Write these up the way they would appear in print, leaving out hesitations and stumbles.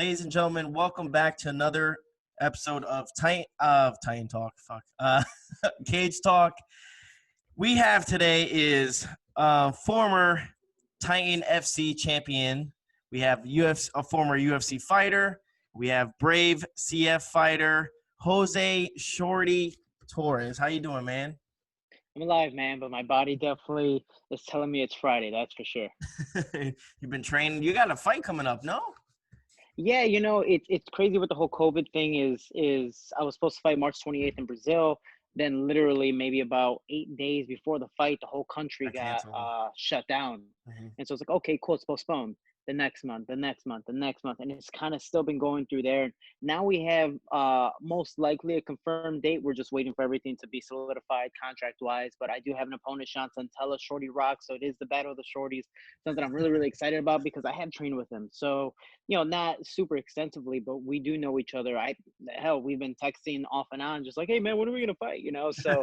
ladies and gentlemen, welcome back to another episode of Titan Talk. Cage Talk. We have today is former Titan FC champion. We have a former UFC fighter. We have Brave CF fighter Jose Shorty Torres. How you doing, man? I'm alive, man, but my body definitely is telling me it's Friday. That's for sure. You've been training. You got a fight coming up, no? Yeah, it's crazy what the whole COVID thing is I was supposed to fight March 28th in Brazil. Then literally maybe about 8 days before the fight, the whole country got shut down. And so it's like, okay, cool, it's postponed. The next month, the next month, the next month. And it's kind of still been going through there. Now we have most likely a confirmed date. We're just waiting for everything to be solidified contract-wise. But I do have an opponent, Sean Santella, Shorty Rock. So it is the battle of the Shorties, something I'm really, really excited about because I have trained with him. So, not super extensively, but we do know each other. We've been texting off and on, just like, hey, man, when are we going to fight? So,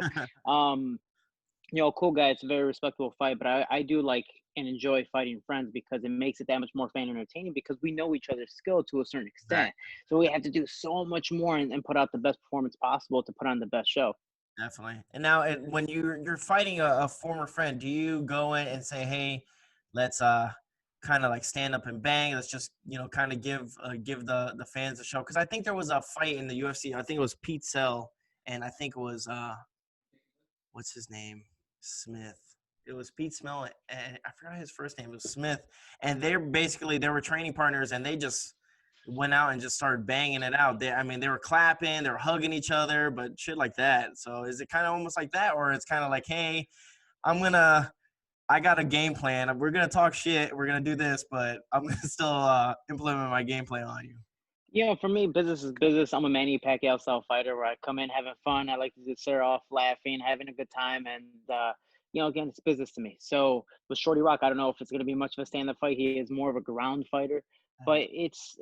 cool guy. It's a very respectable fight, but I do like and enjoy fighting friends because it makes it that much more fan entertaining because we know each other's skill to a certain extent. Right. So we have to do so much more and put out the best performance possible to put on the best show. Definitely. And now when you're fighting a former friend, do you go in and say, hey, let's kind of like stand up and bang. Let's just, kind of give the fans a show. Because I think there was a fight in the UFC. I think it was Pete Sell, and I think it was what's his name? Smith. It was Pete Smell, and I forgot his first name. It was Smith, and they were training partners, and they just went out and just started banging it out. They were clapping, they were hugging each other, but shit like that. So is it kind of almost like that, or it's kind of like, hey, I got a game plan. We're gonna talk shit. We're gonna do this, but I'm gonna still implement my game plan on you. For me, business is business. I'm a Manny Pacquiao style fighter where I come in having fun. I like to just start off laughing, having a good time, and again, it's business to me. So with Shorty Rock, I don't know if it's going to be much of a stand-up fight. He is more of a ground fighter, but it's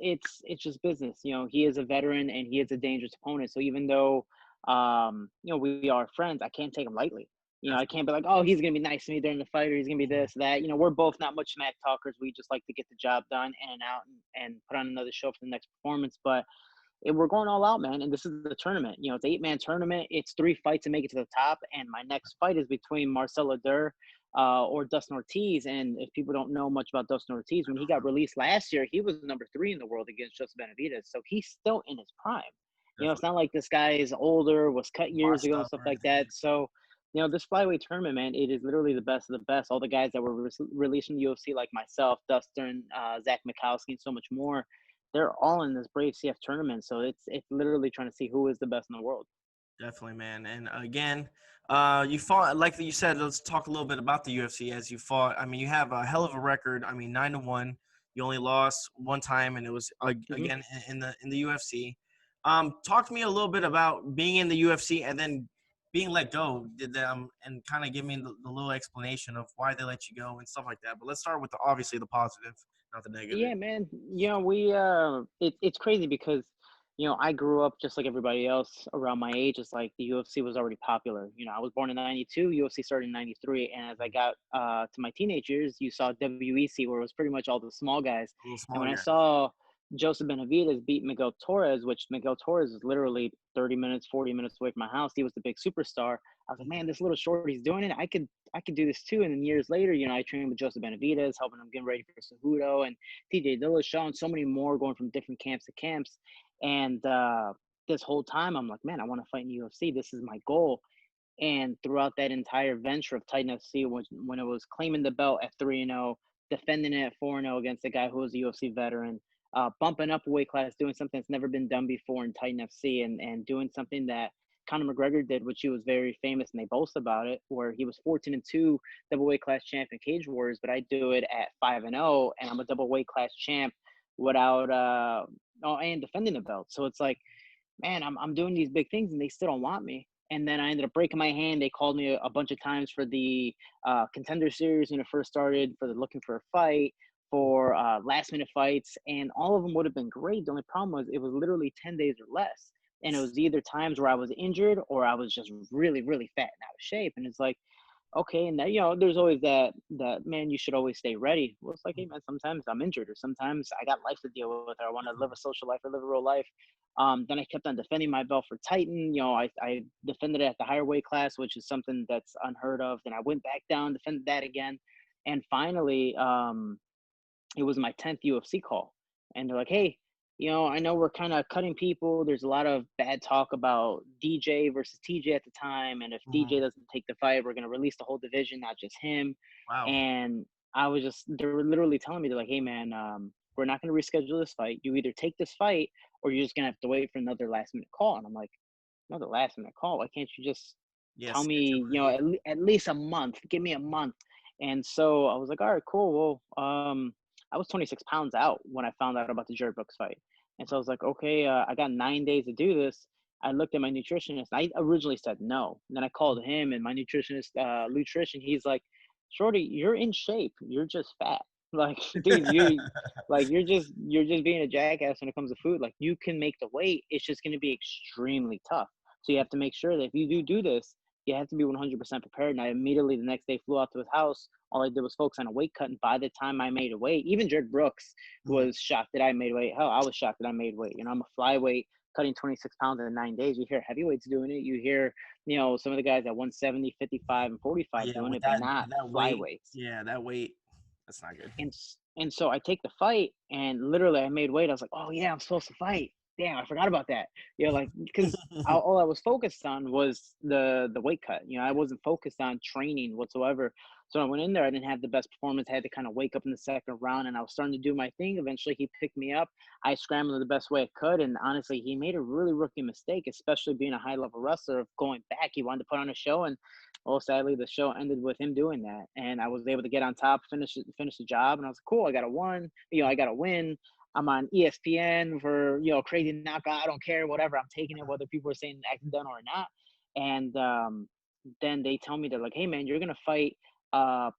just business. He is a veteran and he is a dangerous opponent. So even though, we are friends, I can't take him lightly. I can't be like, oh, he's going to be nice to me during the fight or he's going to be this, that. We're both not much smack talkers. We just like to get the job done in and out and put on another show for the next performance. But we're going all out, man. And this is the tournament. It's an 8-man tournament. It's 3 fights to make it to the top. And my next fight is between Marcel Adair or Dustin Ortiz. And if people don't know much about Dustin Ortiz, when he got released last year, he was number 3 in the world against Jose Benavidez. So he's still in his prime. It's not like this guy is older, was cut years ago and stuff like that. So, this flyweight tournament, man, it is literally the best of the best. All the guys that were released from the UFC, like myself, Dustin, Zach Mikowski, and so much more, they're all in this Brave CF tournament. So it's literally trying to see who is the best in the world. Definitely, man. And again, you fought, like you said, let's talk a little bit about the UFC as you fought. You have a hell of a record. 9-1. You only lost one time, and it was again in the UFC. Talk to me a little bit about being in the UFC and then being let go. And kind of give me the little explanation of why they let you go and stuff like that. But let's start with obviously the positive, not the negative. Yeah, man. It's crazy because I grew up just like everybody else around my age. It's like the UFC was already popular. I was born in '92. UFC started in '93, and as I got to my teenage years, you saw WEC, where it was pretty much all the small guys. And when I saw Jose Benavidez beat Miguel Torres, which Miguel Torres is literally 30 minutes, 40 minutes away from my house. He was the big superstar. I was like, man, this little shorty's doing it. I could do this too. And then years later, I trained with Jose Benavidez, helping him get ready for Cejudo and TJ Dillashaw and so many more, going from different camps to camps. And this whole time, I'm like, man, I want to fight in the UFC. This is my goal. And throughout that entire venture of Titan FC, when it was claiming the belt at 3-0, defending it at 4-0 against a guy who was a UFC veteran, bumping up a weight class, doing something that's never been done before in Titan FC, and doing something that Conor McGregor did, which he was very famous, and they boast about it, where he was 14-2 double weight class champ in Cage Warriors, but I do it at 5-0, and I'm a double weight class champ without and defending the belt. So it's like, man, I'm doing these big things, and they still don't want me. And then I ended up breaking my hand. They called me a bunch of times for the Contender Series when it first started, for the looking for a fight, for last-minute fights, and all of them would have been great. The only problem was it was literally 10 days or less. And it was either times where I was injured or I was just really, really fat and out of shape. And it's like, okay. And that, there's always that man, you should always stay ready. Well, it's like, hey man, sometimes I'm injured, or sometimes I got life to deal with, or I want to live a social life or live a real life. Then I kept on defending my belt for Titan. I defended it at the higher weight class, which is something that's unheard of. Then I went back down, defended that again, and finally, it was my 10th UFC call. And they're like, hey, I know we're kind of cutting people. There's a lot of bad talk about DJ versus TJ at the time. And if DJ Mhm. doesn't take the fight, we're going to release the whole division, not just him. Wow. And they were literally telling me, they're like, hey, man, we're not going to reschedule this fight. You either take this fight or you're just going to have to wait for another last minute call. And I'm like, another last minute call? Why can't you just Yeah, tell schedule me, it. at least a month? Give me a month. And so I was like, all right, cool. Well, I was 26 pounds out when I found out about the Jared Brooks fight. And so I was like, okay, I got 9 days to do this. I looked at my nutritionist. I originally said no. And then I called him, and my nutritionist, nutrition, he's like, Shorty, you're in shape. You're just fat. Like, dude, you're just being a jackass when it comes to food. Like, you can make the weight. It's just going to be extremely tough. So you have to make sure that if you do this, you have to be 100% prepared. And I immediately the next day flew out to his house. All I did was focus on a weight cut. And by the time I made a weight, even Jared Brooks Mhm. was shocked that I made weight. Hell, I was shocked that I made weight. I'm a flyweight cutting 26 pounds in 9 days. You hear heavyweights doing it. You hear, some of the guys at 170, 55, and But 45 yeah, doing with it, but with not that weight, flyweights. yeah, that weight, that's not good. And so I take the fight, and literally I made weight. I was like, oh yeah, I'm supposed to fight. Damn, I forgot about that. Like, because all I was focused on was the weight cut. I wasn't focused on training whatsoever. So I went in there. I didn't have the best performance. I had to kind of wake up in the second round, and I was starting to do my thing. Eventually, he picked me up. I scrambled the best way I could, and honestly, he made a really rookie mistake, especially being a high level wrestler, of going back. He wanted to put on a show, and well, sadly, the show ended with him doing that, and I was able to get on top, finish the job, and I was like, cool. I got a one. I got a win. I'm on ESPN for crazy knockout. I don't care, whatever. I'm taking it, whether people are saying accidental or not. And then they tell me, they're like, hey man, you're gonna fight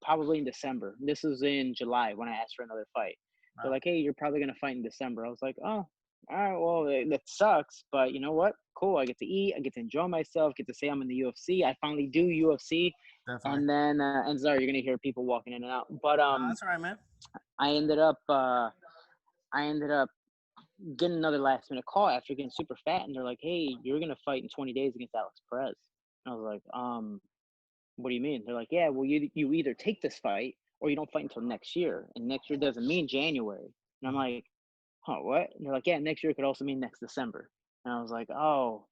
probably in December. This was in July when I asked for another fight. They're Wow. like, hey, you're probably gonna fight in December. I was like, oh, all right, well, that sucks, but you know what? Cool. I get to eat. I get to enjoy myself. Get to say I'm in the UFC. I finally do UFC, Definitely. and then and sorry, you're gonna hear people walking in and out. But No, that's all right, man. I ended up uh, I ended up getting another last minute call after getting super fat, and they're like, hey, you're gonna fight in 20 days against Alex Perez. And I was like, what do you mean? They're like, yeah, well, you either take this fight or you don't fight until next year, and next year doesn't mean January. And I'm Mhm. like, huh, what? And they're like, yeah, next year could also mean next December. And I was like, oh,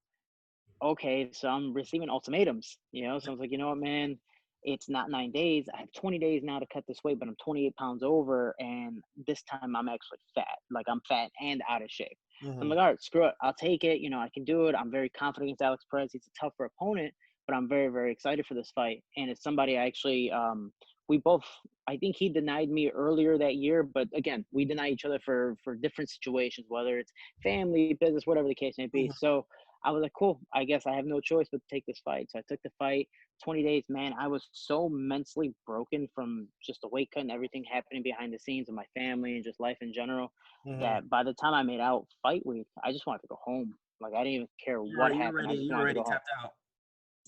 okay. So I'm receiving ultimatums. So I was like, you know what, man, it's not 9 days. I have 20 days now to cut this weight, but I'm 28 pounds over, and this time I'm actually fat. Like, I'm fat and out of shape. So I'm Mhm. like, all right, screw it. I'll take it. I can do it. I'm very confident against Alex Perez. He's a tougher opponent, but I'm very, very excited for this fight. And it's somebody I actually, we both, I think he denied me earlier that year, but again, we deny each other for different situations, whether it's family, business, whatever the case may be. Mhm. So I was like, cool. I guess I have no choice but to take this fight. So I took the fight. 20 days, man. I was so mentally broken from just the weight cut and everything happening behind the scenes of my family and just life in general, Mhm. that by the time I made out fight week, I just wanted to go home. Like, I didn't even care what You're happened. ready. I just You're wanted to already go home. tapped out.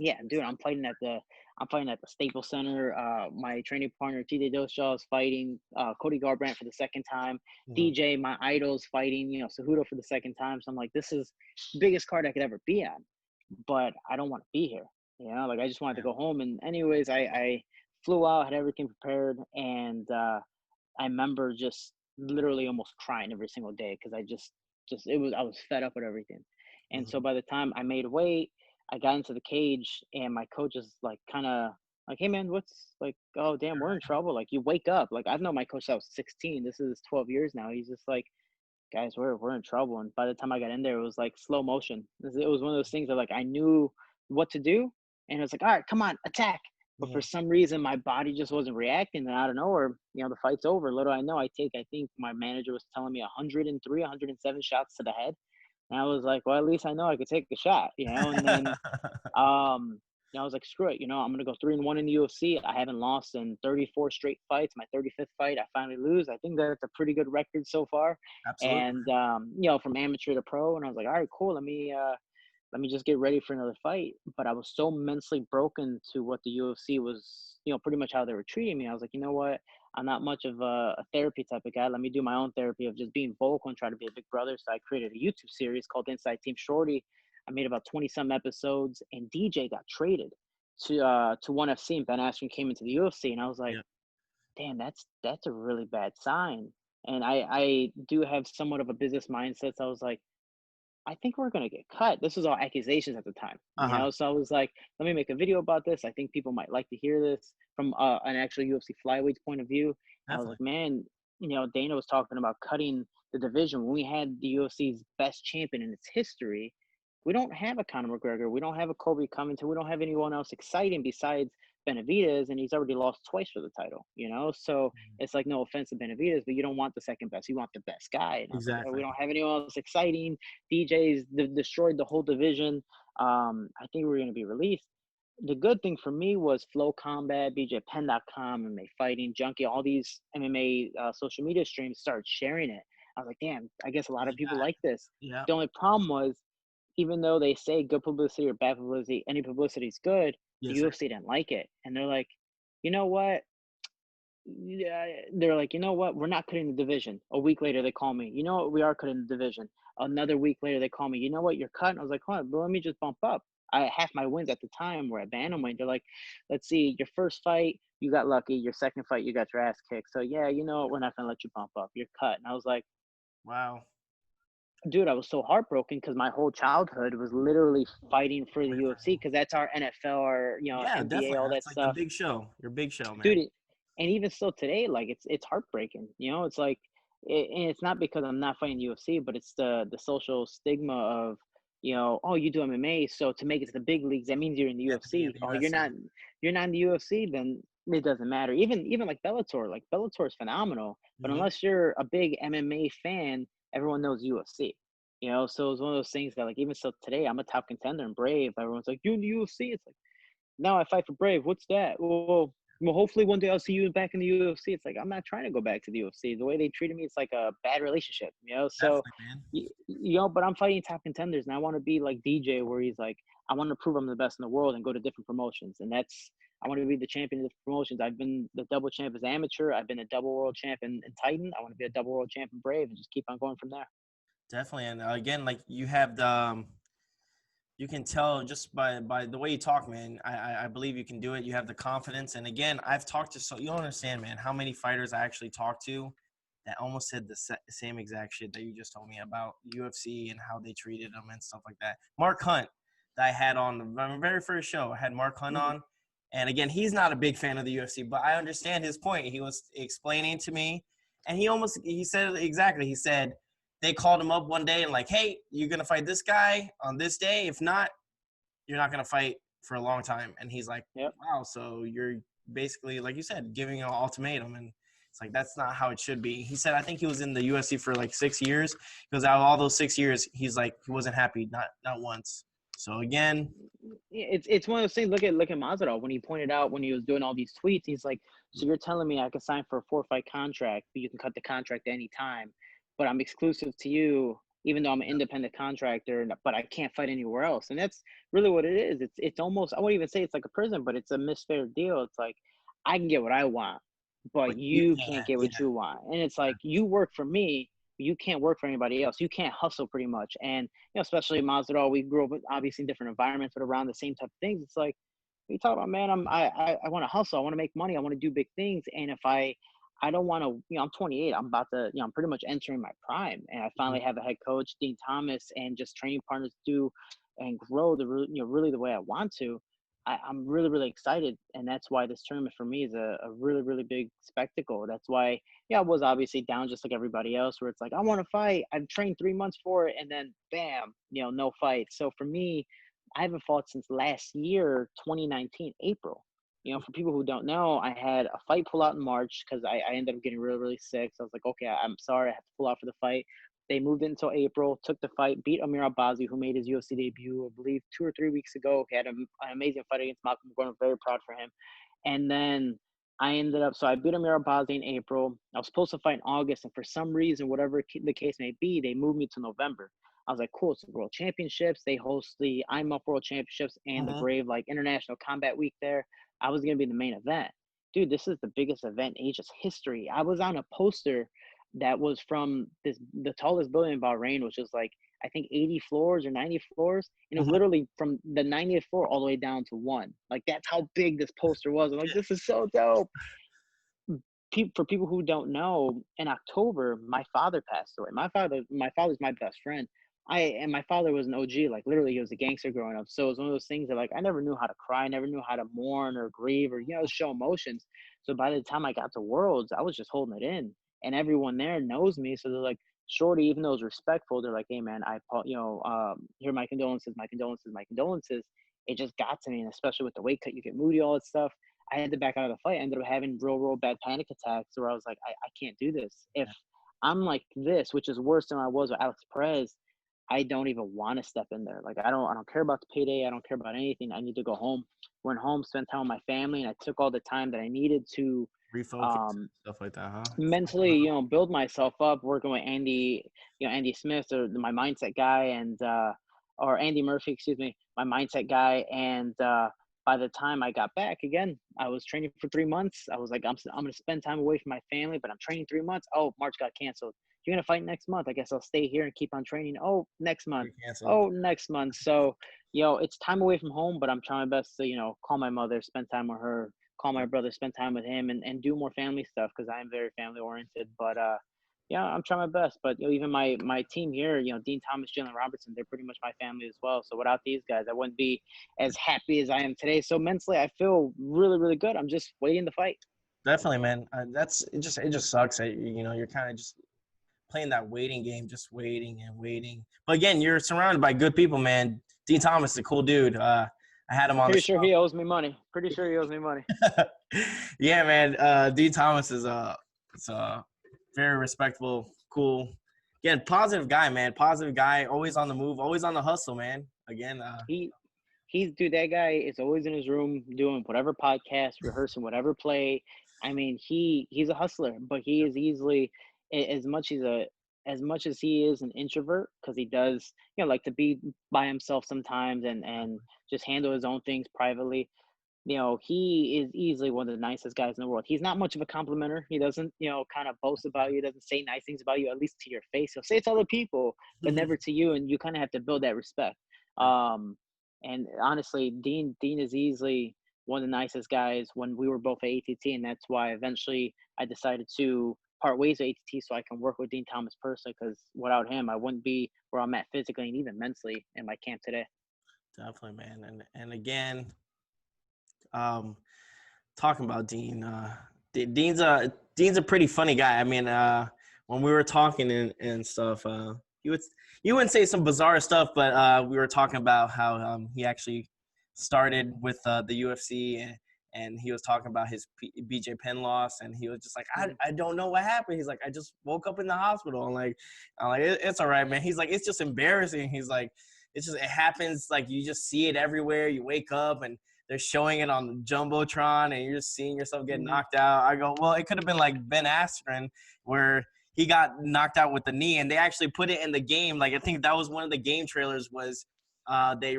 Yeah, dude, I'm fighting at the Staples Center. My training partner TJ Dillashaw is fighting Cody Garbrandt for the second time. Mhm. DJ, my idol's fighting Cejudo for the second time. So I'm like, this is the biggest card I could ever be on, but I don't want to be here. Like, I just wanted to Yeah. go home. And anyways, I flew out, had everything prepared, and I remember just literally almost crying every single day because I was fed up with everything. And so Mhm. by the time I made weight, I got into the cage, and my coach is like, kind of like, hey man, what's like, oh damn, we're in trouble. Like, you wake up. Like, I've known my coach since I was 16. This is 12 years now. He's just like, guys, we're in trouble. And by the time I got in there, it was like slow motion. It was one of those things that, like, I knew what to do, and it was like, all right, come on, attack. But for Mhm. some reason, my body just wasn't reacting, and I don't know, or the fight's over. Little I know, I think my manager was telling me 103, 107 shots to the head, and I was like, well, at least I know I could take a shot. And then I was like, screw it. I'm gonna go 3-1 in the UFC. I haven't lost in 34 straight fights. My 35th fight, I finally lose. I think that's a pretty good record so far. Absolutely. And from amateur to pro. And I was like, all right, cool. let me just get ready for another fight. But I was so mentally broken to what the UFC was, pretty much how they were treating me. I was like, you know what? I'm not much of a therapy type of guy. Let me do my own therapy of just being vocal and try to be a big brother. So I created a YouTube series called Inside Team Shorty. I made about 20 some episodes, and DJ got traded to ONE FC, and Ben Askren came into the UFC, and I was like, Yeah. damn, that's a really bad sign. And I do have somewhat of a business mindset. So I was like, I think we're gonna get cut. This was all accusations at the time, Uh-huh. So I was like, let me make a video about this. I think people might like to hear this from an actual UFC flyweight point of view. I was Definitely. like, man, Dana was talking about cutting the division when we had the UFC's best champion in its history. We don't have a Conor McGregor. We don't have a Kobe Covington. We don't have anyone else exciting besides Benavidez, and he's already lost twice for the title. So Mhm. it's like, no offense to Benavidez, but you don't want the second best. You want the best guy. And I was like, oh, we Exactly. don't have anyone else exciting. DJ's destroyed the whole division. I think we're going to be released. The good thing for me was Flow Combat, BJPenn.com, MMA Fighting Junkie, all these MMA social media streams started sharing it. I was like, damn, I guess a lot Push of it people back. like this. Yeah. The only problem was, even though they say good publicity or bad publicity, any publicity is good, the Yes, sir. UFC didn't like it. And they're like, you know what? Yeah, they're like, you know what? We're not cutting the division. A week later, they call me. You know what? We are cutting the division. Another week later, they call me. You know what? You're cutting. I was like, hold on, but let me just bump up. I half my wins at the time were at bantamweight. They're like, let's see, your first fight, you got lucky. Your second fight, you got your ass kicked. So yeah, you know what? We're not gonna let you bump up. You're cut. And I was like, Wow. dude, I was so heartbroken because my whole childhood was literally fighting for the Wait for UFC because that's our NFL or Yeah, NBA, definitely. all that That's like the stuff, big show. Your big show, man. dude. And even still today, like it's heartbreaking. It's like, and it's not because I'm not fighting UFC, but it's the social stigma of, oh, you do MMA, so to make it to the big leagues, that means you're in the You have to be in UFC. the Oh, UFC. you're not in the UFC, then it doesn't matter. Even like Bellator is phenomenal, but Mhm. unless you're a big MMA fan, everyone knows UFC. So it's one of those things that, like, even still today, I'm a top contender in Brave. Everyone's like, you in the UFC? It's like, now I fight for Brave. What's that? Well, hopefully one day I'll see you back in the UFC. It's like, I'm not trying to go back to the UFC. The way they treated me, it's like a bad relationship, So, Definitely, man. but I'm fighting top contenders, and I want to be like DJ, where he's like, I want to prove I'm the best in the world and go to different promotions, and that's, I want to be the champion of the promotions. I've been the double champ as amateur. I've been a double world champ in Titan. I want to be a double world champ in Brave, and just keep on going from there. Definitely. And again, like you have the you can tell just by the way you talk, man. I believe you can do it. You have the confidence. And again, I've talked to, so you don't understand, man, how many fighters I actually talked to that almost said the same exact shit that you just told me about UFC and how they treated them and stuff like that. Mark Hunt, that I had on my very first show, I had Mark Hunt Hmm. on. And again, he's not a big fan of the UFC, but I understand his point. He was explaining to me, and he said it exactly. He said, they called him up one day and like, hey, you're gonna fight this guy on this day. If not, you're not gonna fight for a long time. And he's like, Yep. wow, so you're basically, like you said, giving an ultimatum. And it's like, that's not how it should be. He said, I think he was in the UFC for like 6 years, because out of all those 6 years, he's like, he wasn't happy, not once. So again, Yeah, it's one of those things. Look at Masvidal when he pointed out when he was doing all these tweets. He's like, "So you're telling me I can sign for a 4-fight contract, but you can cut the contract at any time, but I'm exclusive to you, even though I'm an independent contractor, but I can't fight anywhere else." And that's really what it is. It's almost, I wouldn't even say it's like a prison, but it's a misfair deal. It's like, I can get what I want, but but you, you yeah, can't get yeah, what you want. And it's like, you work for me, you can't work for anybody else. You can't hustle pretty much. And especially Masvidal, we grew up with obviously in different environments, but around the same type of things. It's like, we talk about, man, I want to hustle. I want to make money. I want to do big things. And if I don't want to, I'm 28. I'm about to, I'm pretty much entering my prime. And I mhm, finally have a head coach, Dean Thomas, and just training partners do and grow really the way I want to. I'm really, really excited. And that's why this tournament for me is a really, really big spectacle. That's why, yeah, I was obviously down just like everybody else, where it's like, I want to fight. I've trained 3 months for it. And then bam, no fight. So for me, I haven't fought since last year, 2019, April. For people who don't know, I had a fight pull out in March because I ended up getting really, really sick. So I was like, okay, I'm sorry, I have to pull out for the fight. They moved it until April, took the fight, beat Amir Albazi, who made his UFC debut, I believe, 2 or 3 weeks ago. He had an amazing fight against Malcolm Gordon. I'm very proud for him. And then so I beat Amir Albazi in April. I was supposed to fight in August, and for some reason, whatever the case may be, they moved me to November. I was like, cool, it's the World Championships. They host the IMUF World Championships and the Mhm. Brave like International Combat Week there. I was gonna be the main event. Dude, this is the biggest event in Asia's history. I was on a poster that was from the tallest building in Bahrain, which is like I think 80 floors or 90 floors. And it was Mhm. literally from the 90th floor all the way down to one. Like that's how big this poster was. I'm like, this is so dope. For people who don't know, in October, my father passed away. My father's my best friend. And my father was an OG, like literally he was a gangster growing up. So it was one of those things that like I never knew how to cry, I never knew how to mourn or grieve or show emotions. So by the time I got to Worlds, I was just holding it in. And everyone there knows me. So they're like, Shorty, even though it's respectful, they're like, hey man, here are my condolences, my condolences, my condolences. It just got to me, and especially with the weight cut, you get moody, all that stuff. I had to back out of the fight. I ended up having real bad panic attacks where I was like, I can't do this. If I'm like this, which is worse than I was with Alex Perez, I don't even want to step in there. Like I don't care about the payday. I don't care about anything. I need to go home. Went home, spent time with my family, and I took all the time that I needed to Refocus um, stuff like that, huh? mentally, build myself up, working with Andy Smith, or my mindset guy, and or Andy Murphy, excuse me, my mindset guy. And by the time I got back again, I was training for 3 months. I was like, I'm going to spend time away from my family, but I'm training 3 months. Oh, March got canceled. You're going to fight next month. I guess I'll stay here and keep on training. Oh, next month. Canceled. Oh, next month. So, it's time away from home, but I'm trying my best to, call my mother, spend time with her, call my brother, spend time with him, and do more family stuff because I am very family oriented. But yeah, I'm trying my best. But even my team here, Dean Thomas, Jalen Robertson, they're pretty much my family as well. So without these guys, I wouldn't be as happy as I am today. So mentally, I feel really good. I'm just waiting to fight. Definitely, man. It just sucks that you're kind of just playing that waiting game, just waiting and waiting. But again, you're surrounded by good people, man. Dean Thomas is a cool dude. I had him on the Pretty sure show. he owes me money. Pretty sure he owes me money. Yeah, man. Dean Thomas is a very respectable, cool, again, positive guy, man. Positive guy, always on the move, always on the hustle, man. Again, He he's dude, that guy is always in his room doing whatever podcast, rehearsing whatever play. I mean, he's a hustler, but he is easily as much as he is an introvert, because he does like to be by himself sometimes and just handle his own things privately. He is easily one of the nicest guys in the world. He's not much of a complimenter. He doesn't, kind of boast about you. Doesn't say nice things about you, at least to your face. He'll say it to other people, but never to you. And you kind of have to build that respect. Um, and honestly, Dean is easily one of the nicest guys when we were both at ATT, and that's why eventually I decided to part ways with ATT so I can work with Dean Thomas personally. Because without him, I wouldn't be where I'm at physically and even mentally in my camp today. definitely, man. And again, um, talking about Dean, Dean's a pretty funny guy. I mean, when we were talking and stuff, you wouldn't say some bizarre stuff, but we were talking about how he actually started with the UFC, and he was talking about his BJ Penn loss, and he was just like, I don't know what happened. He's like, I just woke up in the hospital, and I'm like, it's all right, man. He's like, it's just embarrassing. He's like, it happens. Like, you just see it everywhere. You wake up and they're showing it on the Jumbotron, and you're just seeing yourself get knocked out. I go, well, it could have been like Ben Askren, where he got knocked out with the knee, and they actually put it in the game. Like, I think that was one of the game trailers was they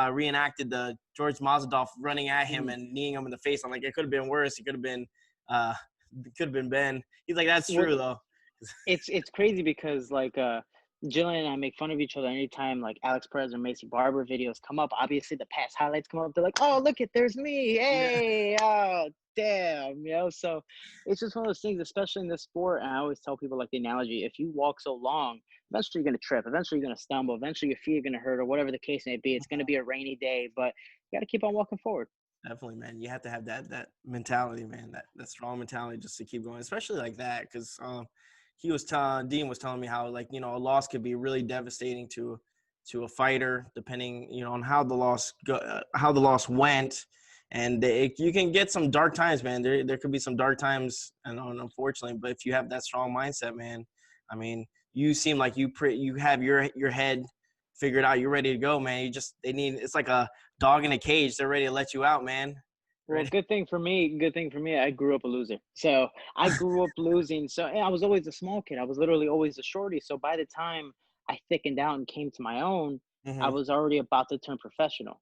reenacted the George Mazadov running at him and kneeing him in the face. I'm like, it could have been worse. It could have been Ben. He's like, that's Well, true though. it's crazy because like Jillian and I make fun of each other anytime like Alex Perez or Macy Barber videos come up. Obviously the past highlights come up. They're like, oh, look it, there's me. Yeah. Hey, oh damn, So it's just one of those things, especially in this sport. And I always tell people like the analogy, if you walk so long, eventually you're gonna trip, eventually you're gonna stumble, eventually your feet are gonna hurt, or whatever the case may be. It's gonna be a rainy day, but you gotta keep on walking forward. Definitely, man. You have to have that mentality, man. That strong mentality just to keep going, especially like that, because Dean was telling me how, like, a loss could be really devastating to a fighter, depending on how the loss went, and you can get some dark times, man. There could be some dark times, and unfortunately, but if you have that strong mindset, man, I mean, you seem like you have your head figured out. You're ready to go, man. It's like a dog in a cage. They're ready to let you out, man. Well, Ready. good thing for me, I grew up a loser. So I grew up losing. So and I was always a small kid. I was literally always a shorty. So by the time I thickened out and came to my own, I Hmm. was already about to turn professional.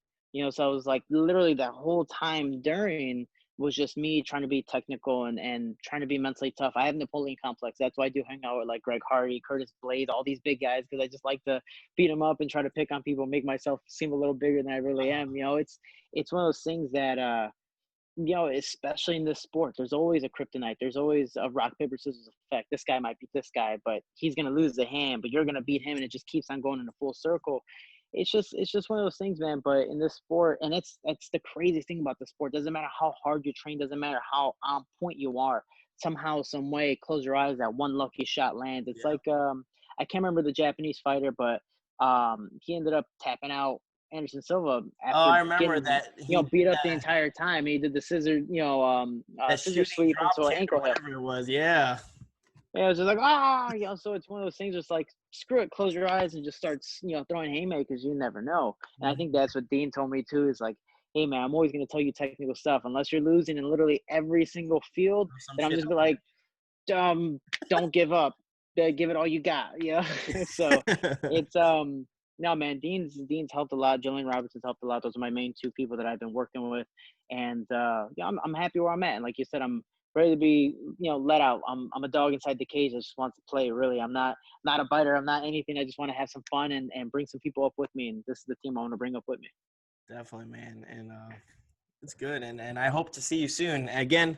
So I was like literally that whole time during was just me trying to be technical and trying to be mentally tough. I have Napoleon complex. That's why I do hang out with like Greg Hardy, Curtis Blades, all these big guys because I just like to beat them up and try to pick on people, make myself seem a little bigger than I really am. It's one of those things that especially in this sport, there's always a kryptonite. There's always a rock paper scissors effect. This guy might beat this guy, but he's gonna lose the hand, but you're gonna beat him, and it just keeps on going in a full circle. It's just one of those things, man. But in this sport, and it's the craziest thing about the sport. Doesn't matter how hard you train, doesn't matter how on point you are. Somehow, some way, close your eyes, that one lucky shot lands. It's Yeah. like I can't remember the Japanese fighter, but he ended up tapping out Anderson Silva Oh, after I remember getting that he did beat up the that entire time. He did the that scissor shooting sweep drop into an kick or ankle hit. whatever it was. Yeah. Yeah, it was just like, ah, so it's one of those things just like, screw it, close your eyes and just start, throwing haymakers. You never know. And I think Mhm. that's what Dean told me too, is like, hey man, I'm always going to tell you technical stuff. Unless you're losing in literally every single field, Throw some then I'm shit just out be like, don't give up. Give it all you got. Yeah. So there. it's no man, Dean's helped a lot. Julian Robertson's helped a lot. Those are my main two people that I've been working with. And yeah, I'm happy where I'm at. And like you said, I'm ready to be, let out. I'm a dog inside the cage that just wants to play, really. I'm not a biter, I'm not anything. I just want to have some fun and bring some people up with me. And this is the team I want to bring up with me. Definitely, man. And it's good. And I hope to see you soon. Again,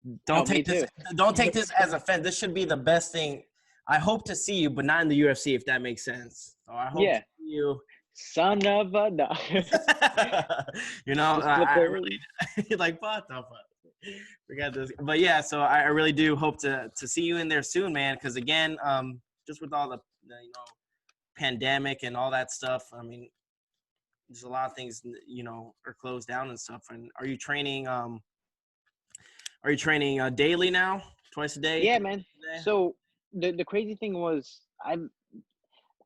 Oh, don't me take this too. don't take this as a offense. This should be the best thing. I hope to see you, but not in the UFC, if that makes sense. So I hope to Yeah. see you. Son of a no. Just flip I it. really like what the fuck. Forgot this, but yeah. So I really do hope to see you in there soon, man. Because again, just with all the pandemic and all that stuff, I mean, there's a lot of things are closed down and stuff. And are you training? Are you training daily now, twice a day, Yeah, 3 man. times a day? So the crazy thing was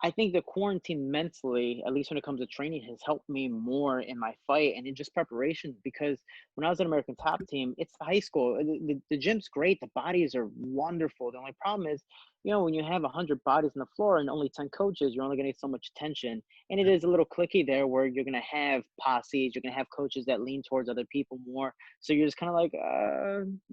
I think the quarantine mentally, at least when it comes to training, has helped me more in my fight and in just preparation. Because when I was an American Top Team, it's high school. The gym's great. The bodies are wonderful. The only problem is, when you have 100 bodies on the floor and only 10 coaches, you're only going to get so much attention. And it is a little clicky there where you're going to have posses, you're going to have coaches that lean towards other people more. So you're just kind of like,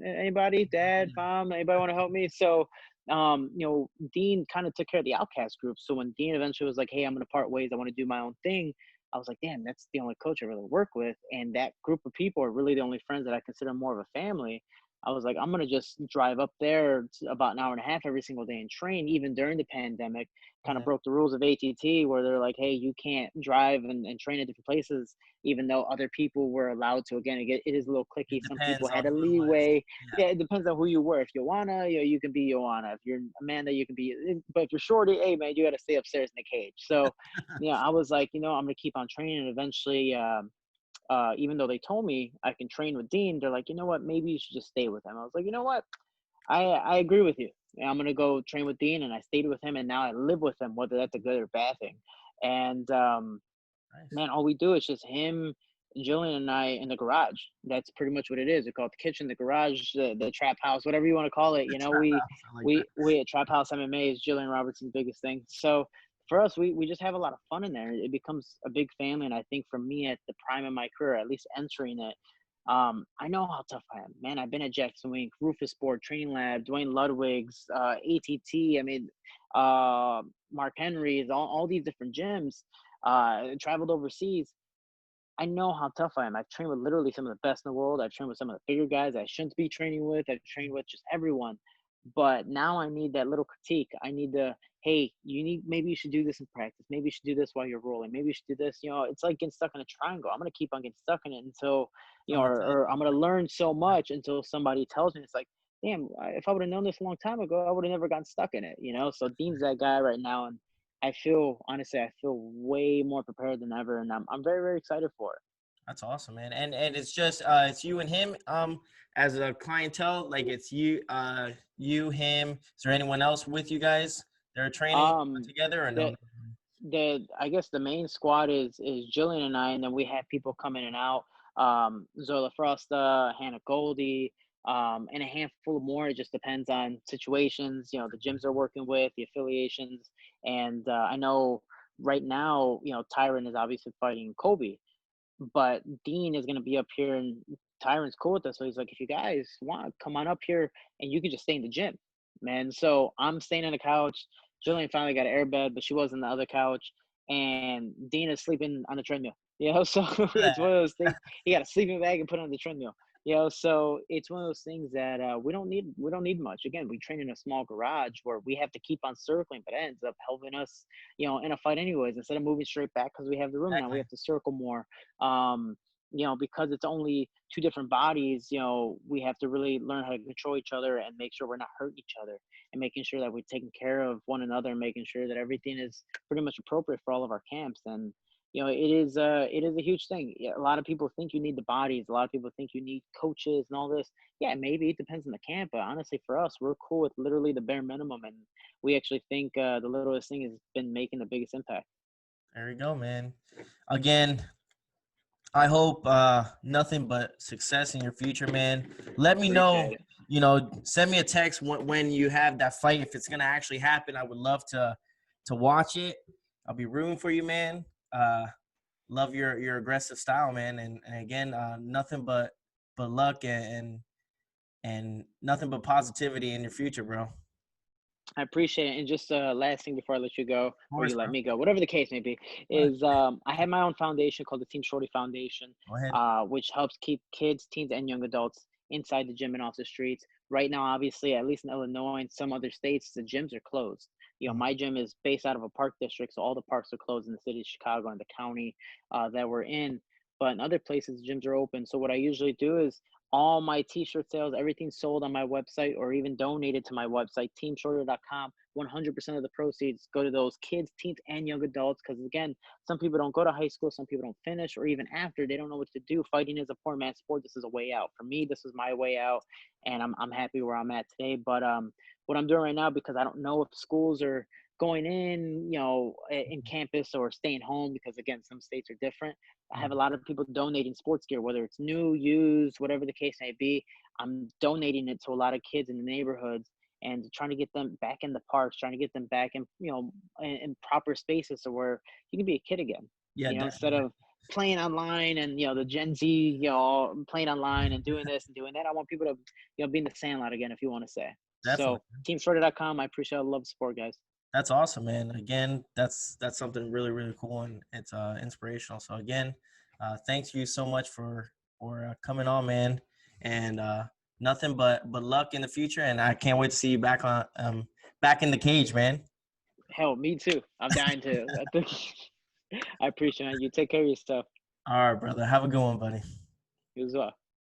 anybody, dad, mom, anybody want to help me? So Dean kind of took care of the outcast group. So when Dean eventually was like, hey, I'm going to part ways, I want to do my own thing, I was like, damn, that's the only coach I really work with. And that group of people are really the only friends that I consider more of a family. I was like, I'm going to just drive up there about an hour and a half every single day and train, even during the pandemic. Kind of Mhm. broke the rules of ATT where they're like, hey, you can't drive and train at different places, even though other people were allowed to. Again, it is a little It clicky. Some people depends on had a who it was. leeway. Yeah. Yeah, it depends on who you were. If you wanna, you can be Joanna. If you're Amanda, you can be. But if you're Shorty, hey man, you got to stay upstairs in the cage. So, yeah, I was like, I'm gonna keep on training. And eventually, even though they told me I can train with Dean, they're like, you know what? Maybe you should just stay with him. I was like, you know what? I agree with you. Yeah, I'm gonna go train with Dean, and I stayed with him, and now I live with him, whether that's a good or bad thing. And Nice. man, all we do is just him, Jillian, and I in the garage. That's pretty much what it is. We call it the kitchen, the garage, the trap house, whatever you want to call it. The trap house. I like that. We at Trap House MMA is Jillian Robertson's biggest thing. So for us, we just have a lot of fun in there. It becomes a big family, and I think for me at the prime of my career, at least entering it, I know how tough I am. Man, I've been at Jackson Wink, Rufus Sport, Training Lab, Dwayne Ludwig's, ATT. I mean, Mark Henry's, all these different gyms. Traveled overseas. I know how tough I am. I've trained with literally some of the best in the world. I've trained with some of the bigger guys I shouldn't be training with. I've trained with just everyone. But now I need that little critique. I need the, hey, maybe you should do this in practice. Maybe you should do this while you're rolling. Maybe you should do this. It's like getting stuck in a triangle. I'm going to keep on getting stuck in it until, Someone tells or I'm going to learn so much until somebody tells me. It's like, damn, if I would have known this a long time ago, I would have never gotten stuck in it. So Dean's that guy right now. And honestly, I feel way more prepared than ever. And I'm very, very excited for it. that's awesome, man. And it's just it's you and him as a clientele. Like it's you, him. Is there anyone else with you guys that are training Um, together or no? the I guess the main squad is Jillian and I, and then we have people come in and out. Zola Frosta, Hannah Goldie, and a handful more. It just depends on situations, the gyms they're working with, the affiliations. And I know right now, Tyron is obviously fighting Kobe, but Dean is going to be up here, and Tyron's cool with us. So he's like, if you guys want, come on up here and you can just stay in the gym, man. So I'm staying on the couch. Jillian finally got an airbed, but she was in the other couch. And Dean is sleeping on the treadmill. So it's one of those things. He got a sleeping bag and put it on the treadmill. So it's one of those things that we don't need much. Again, we train in a small garage where we have to keep on circling, but it ends up helping us, in a fight anyways. Instead of moving straight back because we have the room now, we Exactly. have to circle more. Um, because it's only two different bodies, we have to really learn how to control each other and make sure we're not hurting each other, and making sure that we're taking care of one another, and making sure that everything is pretty much appropriate for all of our camps. And it is a huge thing. Yeah, a lot of people think you need the bodies. A lot of people think you need coaches and all this. Yeah, maybe it depends on the camp, but honestly, for us, we're cool with literally the bare minimum, and we actually think the littlest thing has been making the biggest impact. There you go, man. Again, I hope nothing but success in your future, man. Let me know, Appreciate it. send me a text when you have that fight. If it's gonna actually happen, I would love to watch it. I'll be rooting for you, man. Love your aggressive style, man. And again, nothing but luck and nothing but positivity in your future, bro. Of I appreciate it. And just last thing before I let you go, or course, you let bro. me go, whatever the case may be, Go is I have my own foundation called the Team Shorty Foundation, ahead. which helps keep kids, teens, and young adults inside the gym and off the streets. Right now, obviously, at least in Illinois and some other states, the gyms are closed. Mhm. My gym is based out of a park district, so all the parks are closed in the city of Chicago and the county that we're in. But in other places, gyms are open. So what I usually do is all my t-shirt sales, everything sold on my website or even donated to my website, teamshorter.com. 100% of the proceeds go to those kids, teens, and young adults. Because again, some people don't go to high school, some people don't finish, or even after, they don't know what to do. Fighting is a poor man's sport. This is a way out. For me, this is my way out, and I'm happy where I'm at today. But what I'm doing right now, because I don't know if schools are going in, in campus or staying home, because again, some states are different. I have a lot of people donating sports gear, whether it's new, used, whatever the case may be. I'm donating it to a lot of kids in the neighborhoods and trying to get them back in the parks, trying to get them back in, in proper spaces so where you can be a kid again, Yeah, instead definitely. of playing online and, the Gen Z, playing online and doing this and doing that. I want people to, be in the sandlot again, if you want to say. So Definitely. teamsorter.com. I appreciate all the love, support, guys. That's awesome, man. Again, that's something really really cool and it's inspirational. So again, thanks you so much for coming on, man. And nothing but luck in the future. And I can't wait to see you back in the cage, man. Hell, me too. I'm dying to. I think I appreciate it. You take care of yourself. All right, brother. Have a good one, buddy. You as well.